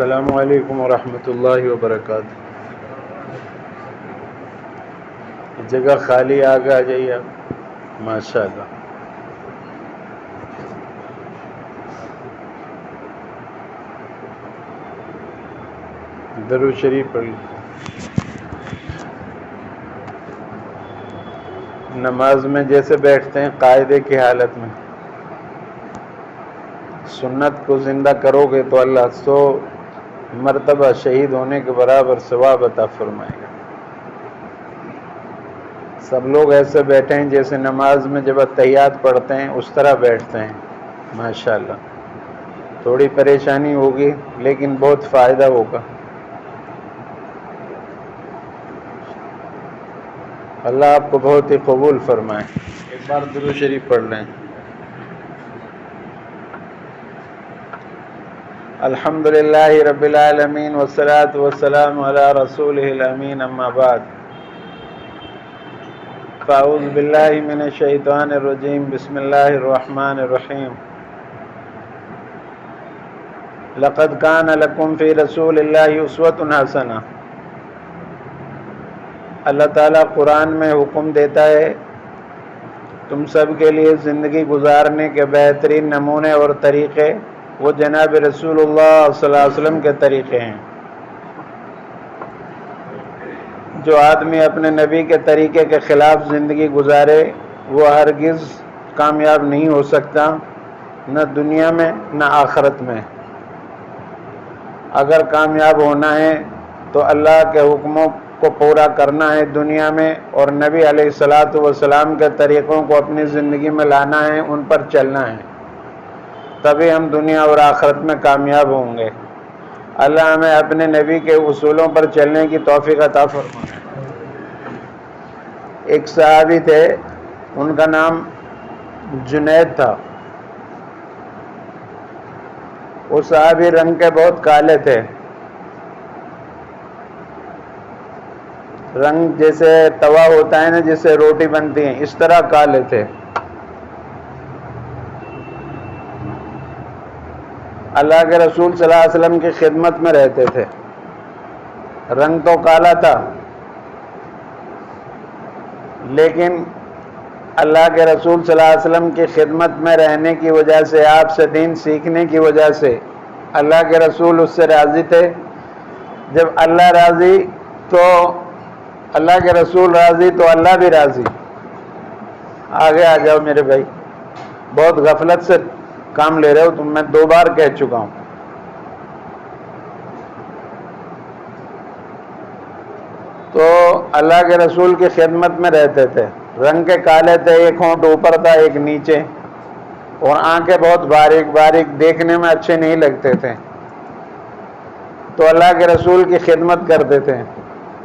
السلام علیکم ورحمۃ اللہ وبرکاتہ۔ جگہ خالی آگے آ جائیے آپ، ماشاء اللہ۔ درود شریف پڑھ لیجیے۔ نماز میں جیسے بیٹھتے ہیں قاعدے کی حالت میں، سنت کو زندہ کرو گے تو اللہ 100 مرتبہ شہید ہونے کے برابر ثواب عطا فرمائے گا۔ سب لوگ ایسے بیٹھے ہیں جیسے نماز میں جب اتحیات پڑھتے ہیں اس طرح بیٹھتے ہیں، ماشاءاللہ۔ تھوڑی پریشانی ہوگی لیکن بہت فائدہ ہوگا۔ اللہ آپ کو بہت ہی قبول فرمائے۔ ایک بار درود شریف پڑھ لیں۔ الحمدللہ رب العالمین والصلاة والسلام علی رسولہ الامین، اما بعد فاعوذ باللہ من الشیطان الرجیم، بسم اللہ الرحمن الرحیم۔ لقد کان لکم فی رسول اللہ اسوۃ حسنہ۔ اللہ تعالیٰ قرآن میں حکم دیتا ہے تم سب کے لیے زندگی گزارنے کے بہترین نمونے اور طریقے وہ جناب رسول اللہ صلی اللہ علیہ وسلم کے طریقے ہیں۔ جو آدمی اپنے نبی کے طریقے کے خلاف زندگی گزارے وہ ہرگز کامیاب نہیں ہو سکتا، نہ دنیا میں نہ آخرت میں۔ اگر کامیاب ہونا ہے تو اللہ کے حکموں کو پورا کرنا ہے دنیا میں، اور نبی علیہ الصلاۃ والسلام کے طریقوں کو اپنی زندگی میں لانا ہے، ان پر چلنا ہے، تبھی ہم دنیا اور آخرت میں کامیاب ہوں گے۔ اللہ ہمیں اپنے نبی کے اصولوں پر چلنے کی توفیق عطا فرمائے۔ ایک صحابی تھے، ان کا نام جنید تھا۔ وہ صحابی رنگ کے بہت کالے تھے، رنگ جیسے توا ہوتا ہے نا، جس سے روٹی بنتی ہے، اس طرح کالے تھے۔ اللہ کے رسول صلی اللہ علیہ وسلم کی خدمت میں رہتے تھے۔ رنگ تو کالا تھا لیکن اللہ کے رسول صلی اللہ علیہ وسلم کی خدمت میں رہنے کی وجہ سے، آپ سے دین سیکھنے کی وجہ سے اللہ کے رسول اس سے راضی تھے۔ جب اللہ راضی تو اللہ کے رسول راضی تو اللہ بھی راضی۔ آگے آ جاؤ میرے بھائی، بہت غفلت سے کام لے رہے ہو تم، میں 2 بار کہہ چکا ہوں۔ تو اللہ کے رسول کی خدمت میں رہتے تھے، رنگ کے کالے تھے، ایک ہونٹ اوپر تھا ایک نیچے، اور آنکھیں بہت باریک باریک، دیکھنے میں اچھے نہیں لگتے تھے۔ تو اللہ کے رسول کی خدمت کرتے تھے،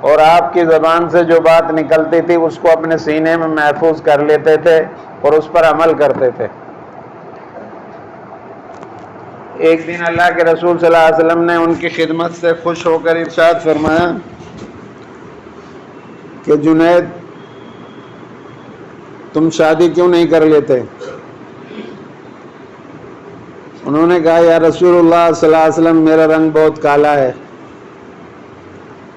اور آپ کی زبان سے جو بات نکلتی تھی اس کو اپنے سینے میں محفوظ کر لیتے تھے اور اس پر عمل کرتے تھے۔ ایک دن اللہ کے رسول صلی اللہ علیہ وسلم نے ان کی خدمت سے خوش ہو کر ارشاد فرمایا کہ جنید، تم شادی کیوں نہیں کر لیتے؟ انہوں نے کہا یا رسول اللہ صلی اللہ علیہ وسلم، میرا رنگ بہت کالا ہے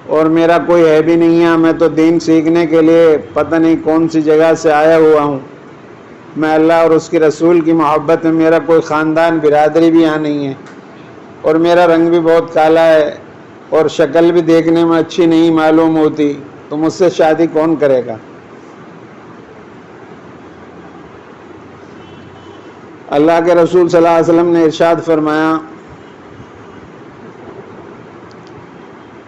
اور میرا کوئی ہے بھی نہیں ہے، میں تو دین سیکھنے کے لیے پتہ نہیں کون سی جگہ سے آیا ہوا ہوں، میں اللہ اور اس کی رسول کی محبت میں، میرا کوئی خاندان برادری بھی یہاں نہیں ہے، اور میرا رنگ بھی بہت کالا ہے اور شکل بھی دیکھنے میں اچھی نہیں معلوم ہوتی، تو مجھ سے شادی کون کرے گا؟ اللہ کے رسول صلی اللہ علیہ وسلم نے ارشاد فرمایا،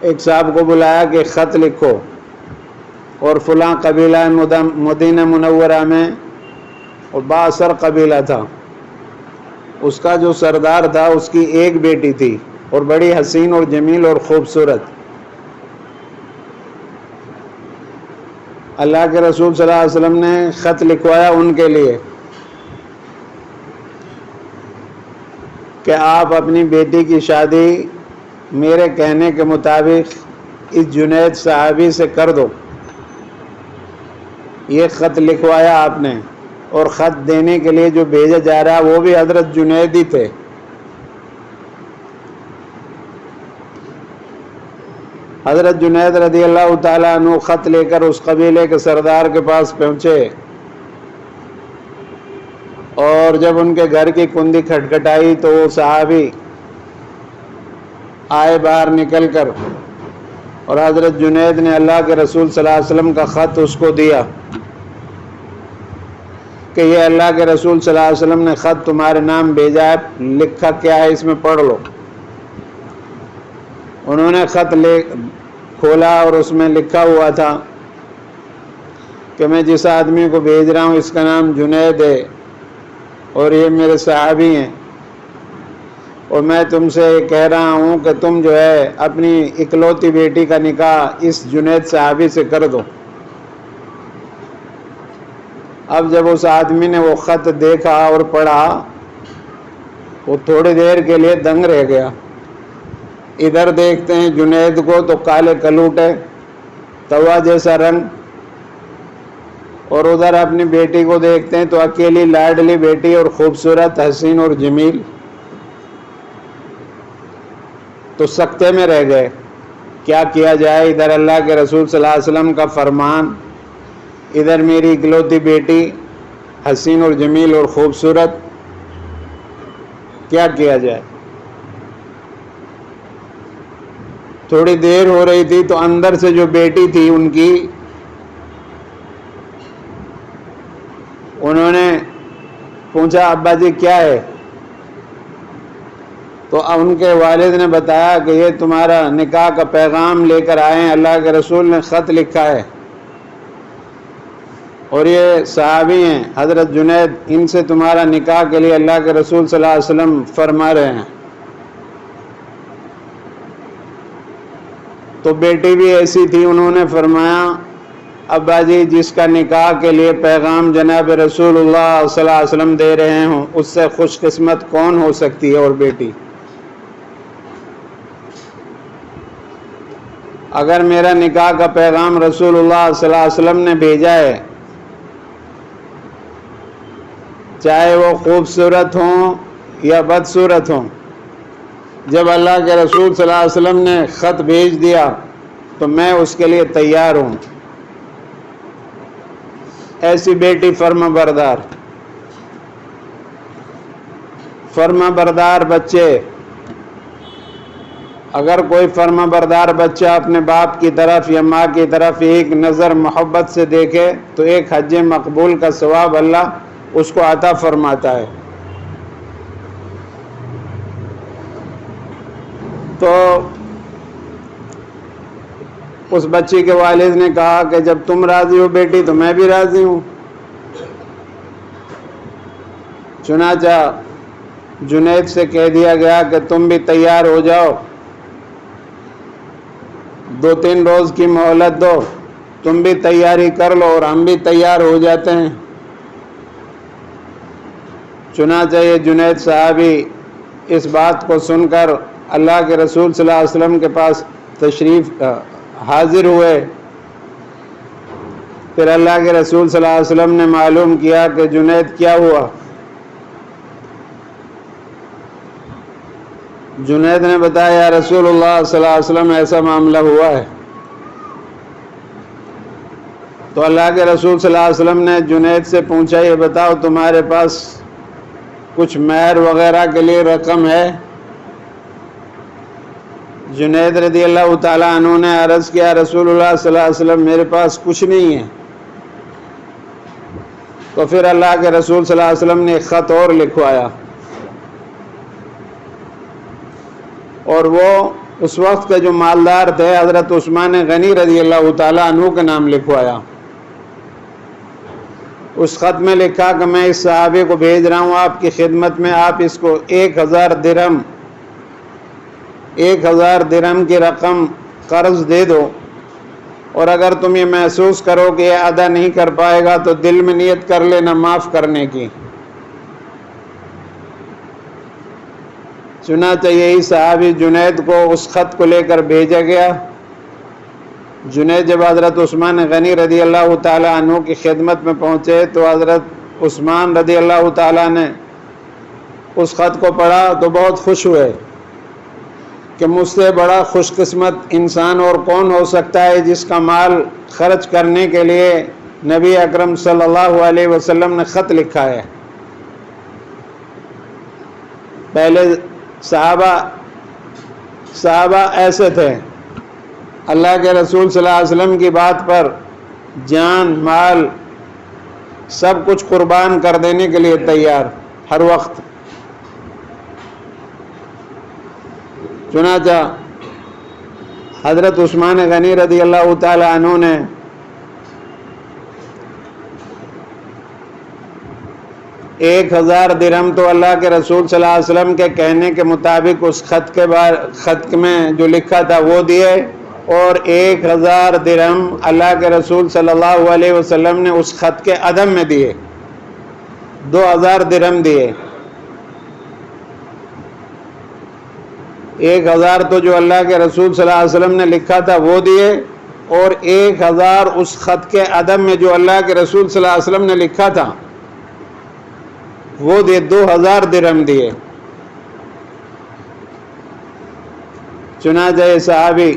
ایک صاحب کو بلایا کہ خط لکھو، اور فلاں قبیلہ مدینہ منورہ میں، اور بااثر قبیلہ تھا، اس کا جو سردار تھا اس کی ایک بیٹی تھی اور بڑی حسین اور جمیل اور خوبصورت۔ اللہ کے رسول صلی اللہ علیہ وسلم نے خط لکھوایا ان کے لیے کہ آپ اپنی بیٹی کی شادی میرے کہنے کے مطابق اس جنید صحابی سے کر دو۔ یہ خط لکھوایا آپ نے، اور خط دینے کے لیے جو بھیجا جا رہا وہ بھی حضرت جنید ہی تھے۔ حضرت جنید رضی اللہ تعالیٰ عنہ خط لے کر اس قبیلے کے سردار کے پاس پہنچے، اور جب ان کے گھر کی کندی کھٹکھٹائی تو وہ صحابی آئے باہر نکل کر، اور حضرت جنید نے اللہ کے رسول صلی اللہ علیہ وسلم کا خط اس کو دیا کہ یہ اللہ کے رسول صلی اللہ علیہ وسلم نے خط تمہارے نام بھیجا ہے، لکھا کیا ہے اس میں پڑھ لو۔ انہوں نے خط کھولا اور اس میں لکھا ہوا تھا کہ میں جس آدمی کو بھیج رہا ہوں اس کا نام جنید ہے اور یہ میرے صحابی ہیں، اور میں تم سے کہہ رہا ہوں کہ تم جو ہے اپنی اکلوتی بیٹی کا نکاح اس جنید صحابی سے کر دو۔ اب جب اس آدمی نے وہ خط دیکھا اور پڑھا، وہ تھوڑی دیر کے لیے دنگ رہ گیا۔ ادھر دیکھتے ہیں جنید کو تو کالے کلوٹے، توا جیسا رنگ، اور ادھر اپنی بیٹی کو دیکھتے ہیں تو اکیلی لاڈلی بیٹی اور خوبصورت، حسین اور جمیل، تو سکتے میں رہ گئے کیا کیا جائے۔ ادھر اللہ کے رسول صلی اللہ علیہ وسلم کا فرمان، ادھر میری اکلوتی بیٹی حسین اور جمیل اور خوبصورت، کیا کیا جائے۔ تھوڑی دیر ہو رہی تھی تو اندر سے جو بیٹی تھی ان کی، انہوں نے پوچھا ابا جی کیا ہے، تو ان کے والد نے بتایا کہ یہ تمہارا نکاح کا پیغام لے کر آئے ہیں، اللہ کے رسول نے خط لکھا ہے اور یہ صحابی ہیں حضرت جنید، ان سے تمہارا نکاح کے لیے اللہ کے رسول صلی اللہ علیہ وسلم فرما رہے ہیں۔ تو بیٹی بھی ایسی تھی، انہوں نے فرمایا ابا جی جس کا نکاح کے لیے پیغام جناب رسول اللہ صلی اللہ علیہ وسلم دے رہے ہوں اس سے خوش قسمت کون ہو سکتی ہے۔ اور بیٹی اگر میرا نکاح کا پیغام رسول اللہ صلی اللہ علیہ وسلم نے بھیجا ہے، چاہے وہ خوبصورت ہوں یا بدصورت ہوں، جب اللہ کے رسول صلی اللہ علیہ وسلم نے خط بھیج دیا تو میں اس کے لیے تیار ہوں۔ ایسی بیٹی فرما بردار، فرما بردار بچے، اگر کوئی فرما بردار بچہ اپنے باپ کی طرف یا ماں کی طرف ایک نظر محبت سے دیکھے تو ایک حج مقبول کا ثواب اللہ اس کو عطا فرماتا ہے۔ تو اس بچی کے والد نے کہا کہ جب تم راضی ہو بیٹی تو میں بھی راضی ہوں۔ چنانچہ جنید سے کہہ دیا گیا کہ تم بھی تیار ہو جاؤ، 2-3 روز کی مہلت دو، تم بھی تیاری کر لو اور ہم بھی تیار ہو جاتے ہیں۔ چنانچہ یہ جنید صحابی اس بات کو سن کر اللہ کے رسول صلی اللہ علیہ وسلم کے پاس تشریف حاضر ہوئے۔ پھر اللہ کے رسول صلی اللہ علیہ وسلم نے معلوم کیا کہ جنید کیا ہوا۔ جنید نے بتایا یا رسول اللہ صلی اللہ علیہ وسلم ایسا معاملہ ہوا ہے۔ تو اللہ کے رسول صلی اللہ علیہ وسلم نے جنید سے پوچھا یہ بتاؤ تمہارے پاس کچھ مہر وغیرہ کے لیے رقم ہے؟ جنید رضی اللہ تعالیٰ عنہ نے عرض کیا رسول اللہ صلی اللہ علیہ وسلم میرے پاس کچھ نہیں ہے۔ تو پھر اللہ کے رسول صلی اللہ علیہ وسلم نے ایک خط اور لکھوایا، اور وہ اس وقت کے جو مالدار تھے حضرت عثمان غنی رضی اللہ تعالیٰ عنہ کے نام لکھوایا۔ اس خط میں لکھا کہ میں اس صحابی کو بھیج رہا ہوں آپ کی خدمت میں، آپ اس کو 1000 درہم کی رقم قرض دے دو، اور اگر تم یہ محسوس کرو کہ یہ ادا نہیں کر پائے گا تو دل میں نیت کر لینا معاف کرنے کی۔ چنانچہ یہی صحابی جنید کو اس خط کو لے کر بھیجا گیا۔ جنید جب حضرت عثمان غنی رضی اللہ تعالیٰ عنہ کی خدمت میں پہنچے تو حضرت عثمان رضی اللہ تعالیٰ نے اس خط کو پڑھا تو بہت خوش ہوئے کہ مجھ سے بڑا خوش قسمت انسان اور کون ہو سکتا ہے جس کا مال خرچ کرنے کے لیے نبی اکرم صلی اللہ علیہ وسلم نے خط لکھا ہے۔ پہلے صحابہ ایسے تھے، اللہ کے رسول صلی اللہ علیہ وسلم کی بات پر جان مال سب کچھ قربان کر دینے کے لیے تیار ہر وقت۔ چنانچہ حضرت عثمان غنی رضی اللہ تعالی عنہ نے ایک 1000 درہم تو اللہ کے رسول صلی اللہ علیہ وسلم کے کہنے کے مطابق اس خط میں جو لکھا تھا وہ دیے، اور 1000 درہم اللہ کے رسول صلی اللہ علیہ وسلم نے اس خط کے عدم میں دیے، 2000 درہم دیے۔ 1000 تو جو اللہ کے رسول صلی اللہ علیہ وسلم نے لکھا تھا وہ دیے، اور 1000 اس خط کے عدم میں جو اللہ کے رسول صلی اللہ علیہ وسلم نے لکھا تھا وہ دیے، 2000 درہم دیے۔ چنانچہ یہ صحابی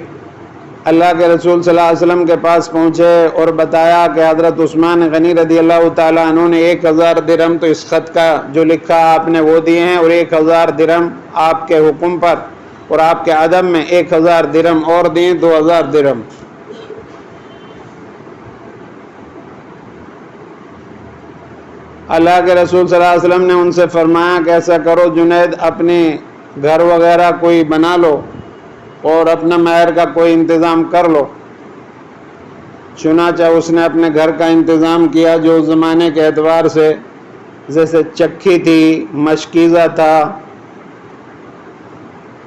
اللہ کے رسول صلی اللہ علیہ وسلم کے پاس پہنچے اور بتایا کہ حضرت عثمان غنی رضی اللہ تعالیٰ عنہ نے 1000 درہم تو اس خط کا جو لکھا آپ نے وہ دیے ہیں، اور 1000 درہم آپ کے حکم پر اور آپ کے عدم میں 1000 درہم اور دیے، 2000 درہم۔ اللہ کے رسول صلی اللہ علیہ وسلم نے ان سے فرمایا کہ ایسا کرو جنید، اپنی گھر وغیرہ کوئی بنا لو اور اپنا مہر کا کوئی انتظام کر لو۔ چنانچہ اس نے اپنے گھر کا انتظام کیا، جو زمانے کے اعتبار سے جیسے چکی تھی، مشکیزہ تھا،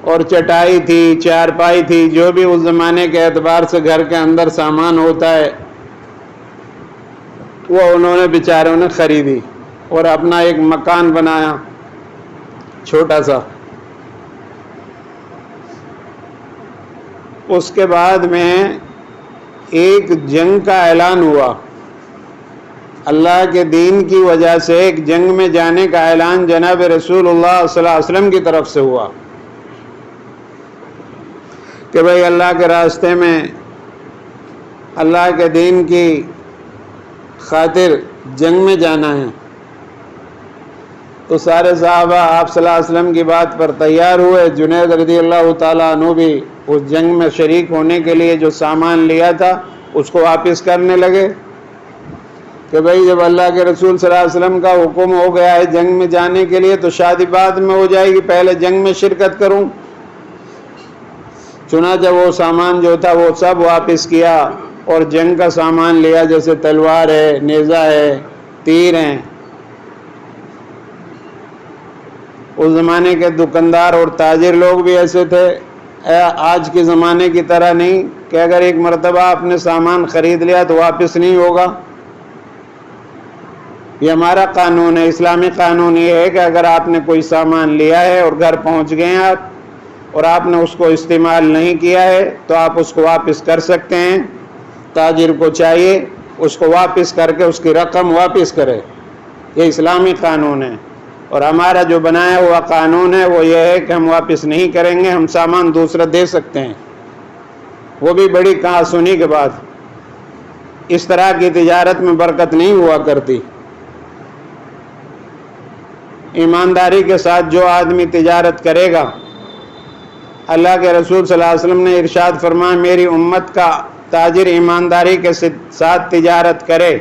اور چٹائی تھی، چارپائی تھی، جو بھی اس زمانے کے اعتبار سے گھر کے اندر سامان ہوتا ہے وہ انہوں نے بیچاروں نے خریدی اور اپنا ایک مکان بنایا چھوٹا سا۔ اس کے بعد میں ایک جنگ کا اعلان ہوا، اللہ کے دین کی وجہ سے ایک جنگ میں جانے کا اعلان جناب رسول اللہ صلی اللہ علیہ وسلم کی طرف سے ہوا کہ بھئی اللہ کے راستے میں اللہ کے دین کی خاطر جنگ میں جانا ہے۔ تو سارے صحابہ آپ صلی اللہ علیہ وسلم کی بات پر تیار ہوئے۔ جنید رضی اللہ تعالیٰ عنہ بھی اس جنگ میں شریک ہونے کے لیے جو سامان لیا تھا اس کو واپس کرنے لگے کہ بھئی جب اللہ کے رسول صلی اللہ علیہ وسلم کا حکم ہو گیا ہے جنگ میں جانے کے لیے تو شادی بعد میں ہو جائے گی، پہلے جنگ میں شرکت کروں۔ چنانچہ وہ سامان جو تھا وہ سب واپس کیا اور جنگ کا سامان لیا، جیسے تلوار ہے، نیزہ ہے، تیر ہیں۔ اس زمانے کے دکاندار اور تاجر لوگ بھی ایسے تھے، آج کے زمانے کی طرح نہیں کہ اگر ایک مرتبہ آپ نے سامان خرید لیا تو واپس نہیں ہوگا۔ یہ ہمارا قانون ہے، اسلامی قانون یہ ہے کہ اگر آپ نے کوئی سامان لیا ہے اور گھر پہنچ گئے ہیں آپ اور آپ نے اس کو استعمال نہیں کیا ہے تو آپ اس کو واپس کر سکتے ہیں۔ تاجر کو چاہیے اس کو واپس کر کے اس کی رقم واپس کرے، یہ اسلامی قانون ہے۔ اور ہمارا جو بنایا ہوا قانون ہے وہ یہ ہے کہ ہم واپس نہیں کریں گے، ہم سامان دوسرا دے سکتے ہیں، وہ بھی بڑی کہا سنی کے بعد۔ اس طرح کی تجارت میں برکت نہیں ہوا کرتی۔ ایمانداری کے ساتھ جو آدمی تجارت کرے گا، اللہ کے رسول صلی اللہ علیہ وسلم نے ارشاد فرمایا میری امت کا تاجر ایمانداری کے ساتھ تجارت کرے،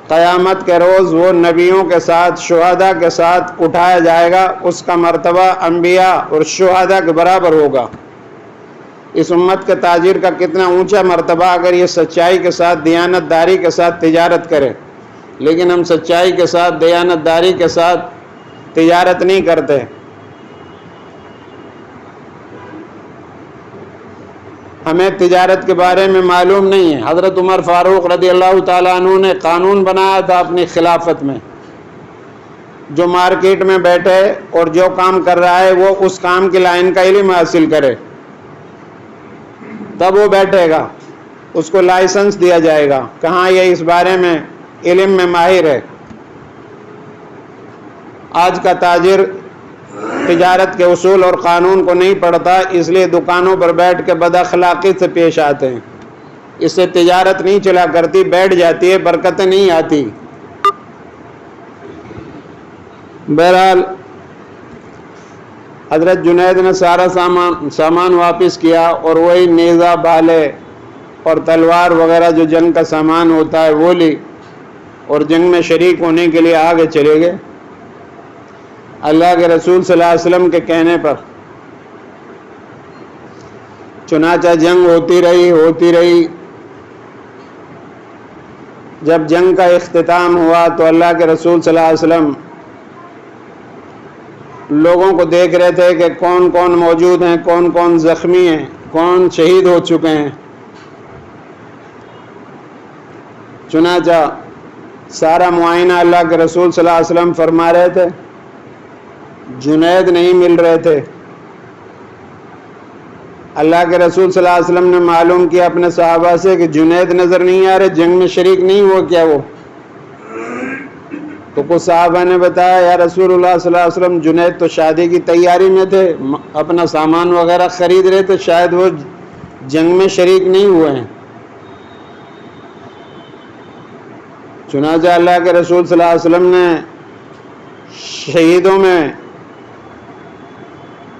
قیامت کے روز وہ نبیوں کے ساتھ شہداء کے ساتھ اٹھایا جائے گا، اس کا مرتبہ انبیاء اور شہداء کے برابر ہوگا۔ اس امت کے تاجر کا کتنا اونچا مرتبہ اگر یہ سچائی کے ساتھ دیانت داری کے ساتھ تجارت کرے، لیکن ہم سچائی کے ساتھ دیانت داری کے ساتھ تجارت نہیں کرتے۔ ہمیں تجارت کے بارے میں معلوم نہیں ہے۔ حضرت عمر فاروق رضی اللہ تعالیٰ عنہ نے قانون بنایا تھا اپنی خلافت میں، جو مارکیٹ میں بیٹھے اور جو کام کر رہا ہے وہ اس کام کی لائن کا علم حاصل کرے، تب وہ بیٹھے گا، اس کو لائسنس دیا جائے گا، کہاں یہ اس بارے میں علم میں ماہر ہے۔ آج کا تاجر تجارت کے اصول اور قانون کو نہیں پڑھتا، اس لیے دکانوں پر بیٹھ کے بد اخلاقی سے پیش آتے ہیں، اس سے تجارت نہیں چلا کرتی، بیٹھ جاتی ہے، برکتیں نہیں آتی۔ بہرحال حضرت جنید نے سارا سامان واپس کیا، اور وہی نیزہ، بھالے اور تلوار وغیرہ جو جنگ کا سامان ہوتا ہے وہ لی، اور جنگ میں شریک ہونے کے لیے آگے چلے گئے۔ اللہ کے رسول صلی اللہ علیہ وسلم کے کہنے پر چنانچہ جنگ ہوتی رہی۔ جب جنگ کا اختتام ہوا تو اللہ کے رسول صلی اللہ علیہ وسلم لوگوں کو دیکھ رہے تھے کہ کون کون موجود ہیں، کون کون زخمی ہیں، کون شہید ہو چکے ہیں۔ چنانچہ سارا معائنہ اللہ کے رسول صلی اللہ علیہ وسلم فرما رہے تھے، جنید نہیں مل رہے تھے۔ اللہ کے رسول صلی اللہ علیہ وسلم نے معلوم کیا اپنے صحابہ سے کہ جنید نظر نہیں آ رہے، جنگ میں شریک نہیں ہوا کیا وہ؟ تو کچھ صحابہ نے بتایا یا رسول اللہ صلی اللہ علیہ وسلم جنید تو شادی کی تیاری میں تھے، اپنا سامان وغیرہ خرید رہے تھے، شاید وہ جنگ میں شریک نہیں ہوئے ہیں۔ چنانچہ اللہ کے رسول صلی اللہ علیہ وسلم نے شہیدوں میں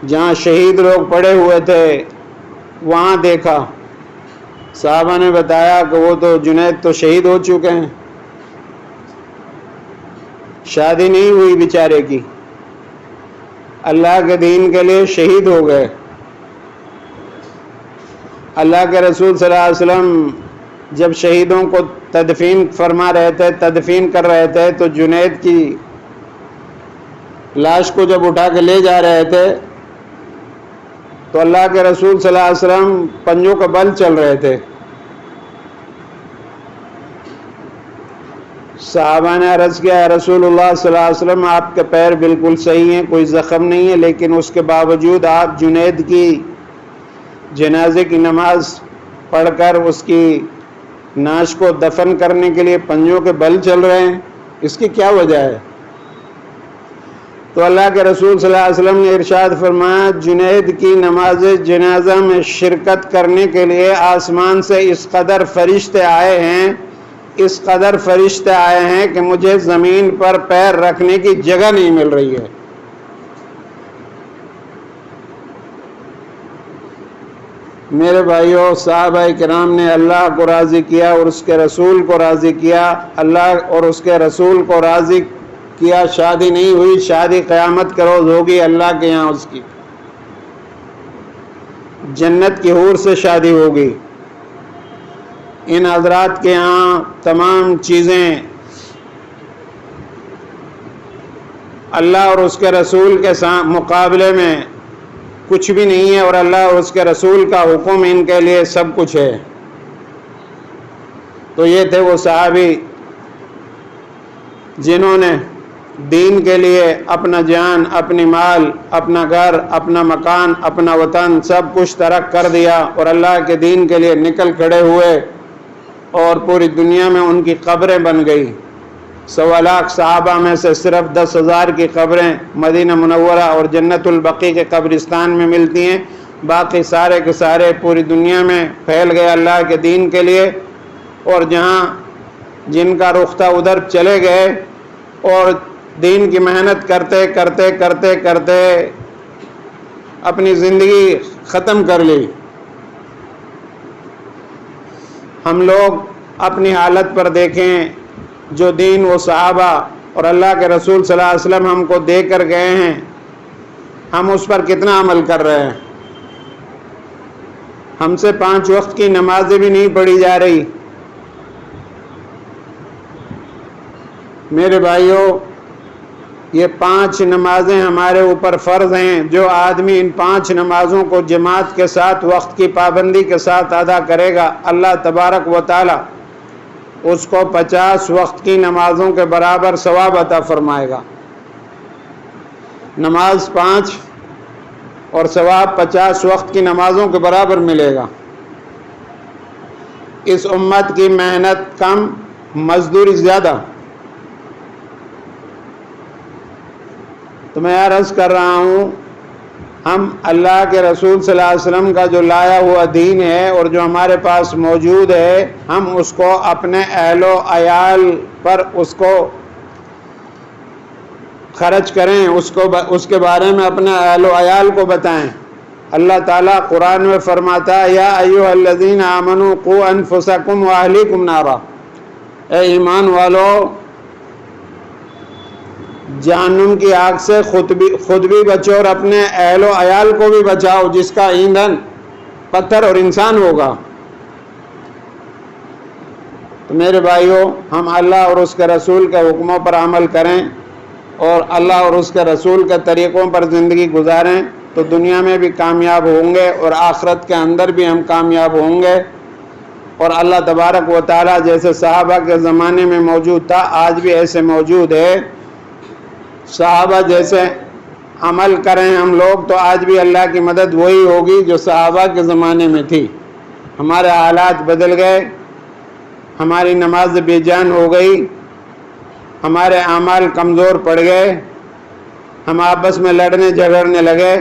جہاں شہید لوگ پڑے ہوئے تھے وہاں دیکھا، صحابہ نے بتایا کہ وہ تو جنید تو شہید ہو چکے ہیں، شادی نہیں ہوئی بیچارے کی، اللہ کے دین کے لیے شہید ہو گئے۔ اللہ کے رسول صلی اللہ علیہ وسلم جب شہیدوں کو تدفین فرما رہے تھے، تدفین کر رہے تھے، تو جنید کی لاش کو جب اٹھا کے لے جا رہے تھے تو اللہ کے رسول صلی اللہ علیہ وسلم پنجوں کا بل چل رہے تھے۔ صحابہ نے عرض کیا یا رسول اللہ صلی اللہ علیہ وسلم آپ کے پیر بالکل صحیح ہیں، کوئی زخم نہیں ہے، لیکن اس کے باوجود آپ جنید کی جنازے کی نماز پڑھ کر اس کی نعش کو دفن کرنے کے لیے پنجوں کے بل چل رہے ہیں، اس کی کیا وجہ ہے؟ تو اللہ کے رسول صلی اللہ علیہ وسلم نے ارشاد فرمایا جنید کی نماز جنازہ میں شرکت کرنے کے لیے آسمان سے اس قدر فرشتے آئے ہیں کہ مجھے زمین پر پیر رکھنے کی جگہ نہیں مل رہی ہے۔ میرے بھائیوں، صحابہ کرام نے اللہ کو راضی کیا اور اس کے رسول کو راضی کیا، اللہ اور اس کے رسول کو راضی کیا، شادی نہیں ہوئی، شادی قیامت کے روز ہوگی اللہ کے یہاں، اس کی جنت کی حور سے شادی ہوگی۔ ان حضرات کے ہاں تمام چیزیں اللہ اور اس کے رسول کے مقابلے میں کچھ بھی نہیں ہے، اور اللہ اور اس کے رسول کا حکم ان کے لیے سب کچھ ہے۔ تو یہ تھے وہ صحابی جنہوں نے دین کے لیے اپنا جان، اپنی مال، اپنا گھر، اپنا مکان، اپنا وطن سب کچھ ترک کر دیا اور اللہ کے دین کے لیے نکل کھڑے ہوئے، اور پوری دنیا میں ان کی قبریں بن گئی۔ 1.25 لاکھ صحابہ میں سے صرف 10,000 کی قبریں مدینہ منورہ اور جنت البقیع کے قبرستان میں ملتی ہیں، باقی سارے کے سارے پوری دنیا میں پھیل گئے اللہ کے دین کے لیے، اور جہاں جن کا رخ تھا ادھر چلے گئے اور دین کی محنت کرتے کرتے کرتے کرتے اپنی زندگی ختم کر لی۔ ہم لوگ اپنی حالت پر دیکھیں، جو دین و صحابہ اور اللہ کے رسول صلی اللہ علیہ وسلم ہم کو دے کر گئے ہیں، ہم اس پر کتنا عمل کر رہے ہیں؟ ہم سے 5 وقت کی نمازیں بھی نہیں پڑھی جا رہی۔ میرے بھائیوں، یہ 5 نمازیں ہمارے اوپر فرض ہیں۔ جو آدمی ان 5 نمازوں کو جماعت کے ساتھ وقت کی پابندی کے ساتھ ادا کرے گا، اللہ تبارک و تعالی اس کو 50 وقت کی نمازوں کے برابر ثواب عطا فرمائے گا۔ نماز 5 اور ثواب 50 وقت کی نمازوں کے برابر ملے گا۔ اس امت کی محنت کم، مزدوری زیادہ۔ تو میں عرض کر رہا ہوں، ہم اللہ کے رسول صلی اللہ علیہ وسلم کا جو لایا ہوا دین ہے اور جو ہمارے پاس موجود ہے، ہم اس کو اپنے اہل و عیال پر اس کو خرچ کریں، اس کے بارے میں اپنے اہل و عیال کو بتائیں۔ اللہ تعالیٰ قرآن میں فرماتا ہے، یا ایھا الذین آمنوا قوا انفسکم واہلیکم نارا، اے ایمان والو جہنم کی آگ سے خود بھی بچو اور اپنے اہل و عیال کو بھی بچاؤ، جس کا ایندھن پتھر اور انسان ہوگا۔ تو میرے بھائیوں، ہم اللہ اور اس کے رسول کے حکموں پر عمل کریں اور اللہ اور اس کے رسول کے طریقوں پر زندگی گزاریں تو دنیا میں بھی کامیاب ہوں گے اور آخرت کے اندر بھی ہم کامیاب ہوں گے۔ اور اللہ تبارک و تعالیٰ جیسے صحابہ کے زمانے میں موجود تھا، آج بھی ایسے موجود ہے۔ صحابہ جیسے عمل کریں ہم لوگ تو آج بھی اللہ کی مدد وہی ہوگی جو صحابہ کے زمانے میں تھی۔ ہمارے حالات بدل گئے، ہماری نماز بے جان ہو گئی، ہمارے اعمال کمزور پڑ گئے، ہم آپس میں لڑنے جھگڑنے لگے،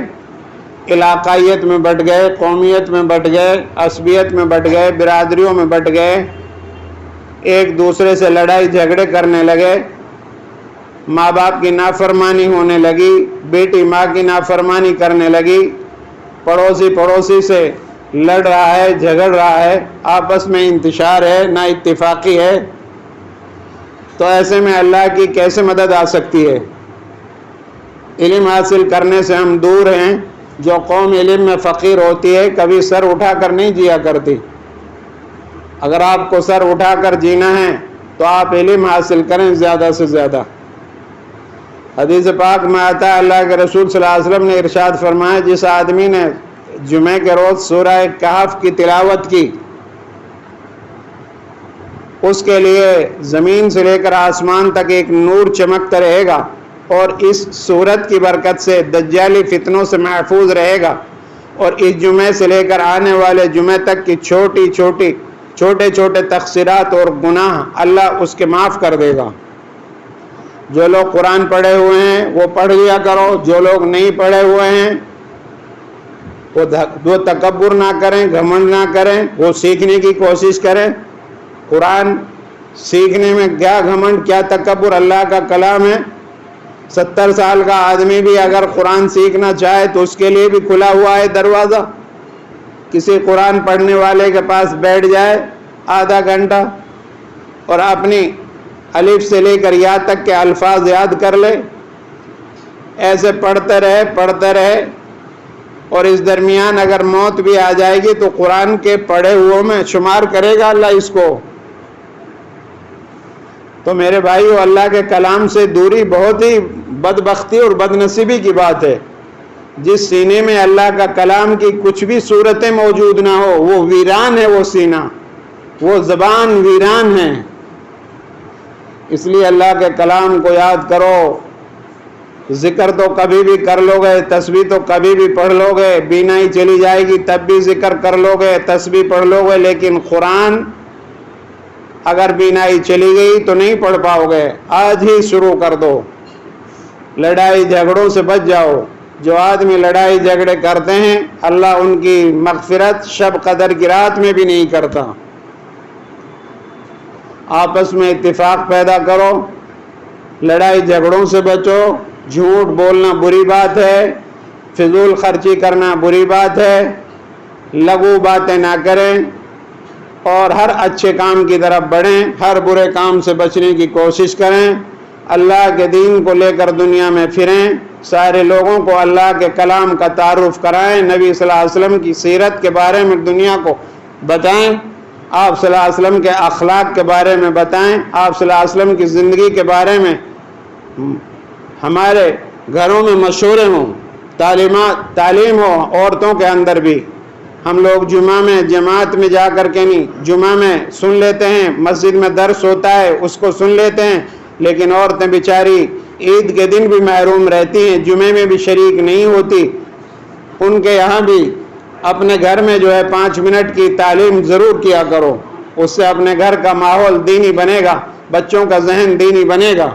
علاقائیت میں بٹ گئے، قومیت میں بٹ گئے، عصبیت میں بٹ گئے، برادریوں میں بٹ گئے، ایک دوسرے سے لڑائی جھگڑے کرنے لگے، ماں باپ کی نافرمانی ہونے لگی، بیٹی ماں کی نافرمانی کرنے لگی، پڑوسی سے لڑ رہا ہے، جھگڑ رہا ہے، آپس میں انتشار ہے، نا اتفاقی ہے۔ تو ایسے میں اللہ کی کیسے مدد آ سکتی ہے؟ علم حاصل کرنے سے ہم دور ہیں۔ جو قوم علم میں فقیر ہوتی ہے کبھی سر اٹھا کر نہیں جیا کرتی۔ اگر آپ کو سر اٹھا کر جینا ہے تو آپ علم حاصل کریں زیادہ سے زیادہ۔ حدیث پاک میں آتا ہے، اللہ کے رسول صلی اللہ علیہ وسلم نے ارشاد فرمایا، جس آدمی نے جمعے کے روز سورہ کہف کی تلاوت کی، اس کے لیے زمین سے لے کر آسمان تک ایک نور چمکتا رہے گا، اور اس سورت کی برکت سے دجالی فتنوں سے محفوظ رہے گا، اور اس جمعے سے لے کر آنے والے جمعے تک کی چھوٹے چھوٹے تقصیرات اور گناہ اللہ اس کے معاف کر دے گا۔ جو لوگ قرآن پڑھے ہوئے ہیں وہ پڑھ لیا کرو، جو لوگ نہیں پڑھے ہوئے ہیں وہ تکبر نہ کریں، گھمنڈ نہ کریں، وہ سیکھنے کی کوشش کریں۔ قرآن سیکھنے میں کیا گھمنڈ، کیا تکبر، اللہ کا کلام ہے۔ 70 سال کا آدمی بھی اگر قرآن سیکھنا چاہے تو اس کے لیے بھی کھلا ہوا ہے دروازہ۔ کسی قرآن پڑھنے والے کے پاس بیٹھ جائے آدھا گھنٹہ اور اپنی الف سے لے کر یا تک کے الفاظ یاد کر لے، ایسے پڑھتے رہے، اور اس درمیان اگر موت بھی آ جائے گی تو قرآن کے پڑھے ہوئے میں شمار کرے گا اللہ اس کو۔ تو میرے بھائیو، اللہ کے کلام سے دوری بہت ہی بدبختی اور بدنصیبی کی بات ہے۔ جس سینے میں اللہ کا کلام کی کچھ بھی صورتیں موجود نہ ہو، وہ ویران ہے، وہ سینہ، وہ زبان ویران ہے۔ اس لیے اللہ کے کلام کو یاد کرو۔ ذکر تو کبھی بھی کر لو گے، تسبیح تو کبھی بھی پڑھ لو گے، بینائی چلی جائے گی تب بھی ذکر کر لو گے، تسبیح پڑھ لو گے، لیکن قرآن اگر بینائی چلی گئی تو نہیں پڑھ پاؤ گے۔ آج ہی شروع کر دو، لڑائی جھگڑوں سے بچ جاؤ۔ جو آدمی لڑائی جھگڑے کرتے ہیں اللہ ان کی مغفرت شب قدر کی رات میں بھی نہیں کرتا۔ آپس میں اتفاق پیدا کرو، لڑائی جھگڑوں سے بچو۔ جھوٹ بولنا بری بات ہے، فضول خرچی کرنا بری بات ہے، لغو باتیں نہ کریں، اور ہر اچھے کام کی طرف بڑھیں، ہر برے کام سے بچنے کی کوشش کریں، اللہ کے دین کو لے کر دنیا میں پھریں، سارے لوگوں کو اللہ کے کلام کا تعارف کرائیں، نبی صلی اللہ علیہ وسلم کی سیرت کے بارے میں دنیا کو بتائیں، آپ صلی اللہ علیہ وسلم کے اخلاق کے بارے میں بتائیں، آپ صلی اللہ علیہ وسلم کی زندگی کے بارے میں ہمارے گھروں میں مشورے ہوں، تعلیم ہو عورتوں کے اندر بھی۔ ہم لوگ جمعہ میں جماعت میں جا کر کے نہیں، جمعہ میں سن لیتے ہیں، مسجد میں درس ہوتا ہے اس کو سن لیتے ہیں، لیکن عورتیں بیچاری عید کے دن بھی محروم رہتی ہیں، جمعے میں بھی شریک نہیں ہوتی۔ ان کے یہاں بھی اپنے گھر میں جو ہے 5 منٹ کی تعلیم ضرور کیا کرو، اس سے اپنے گھر کا ماحول دینی بنے گا، بچوں کا ذہن دینی بنے گا۔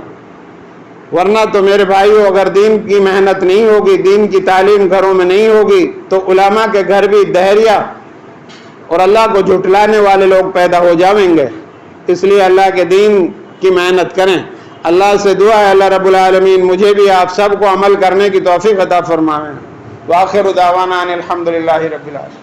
ورنہ تو میرے بھائیو اگر دین کی محنت نہیں ہوگی، دین کی تعلیم گھروں میں نہیں ہوگی تو علماء کے گھر بھی دہریہ اور اللہ کو جھٹلانے والے لوگ پیدا ہو جائیں گے۔ اس لیے اللہ کے دین کی محنت کریں۔ اللہ سے دعا ہے اللہ رب العالمین مجھے بھی آپ سب کو عمل کرنے کی توفیق عطا فرمائیں۔ وآخر دعوانا ان الحمدللہ رب العالمین۔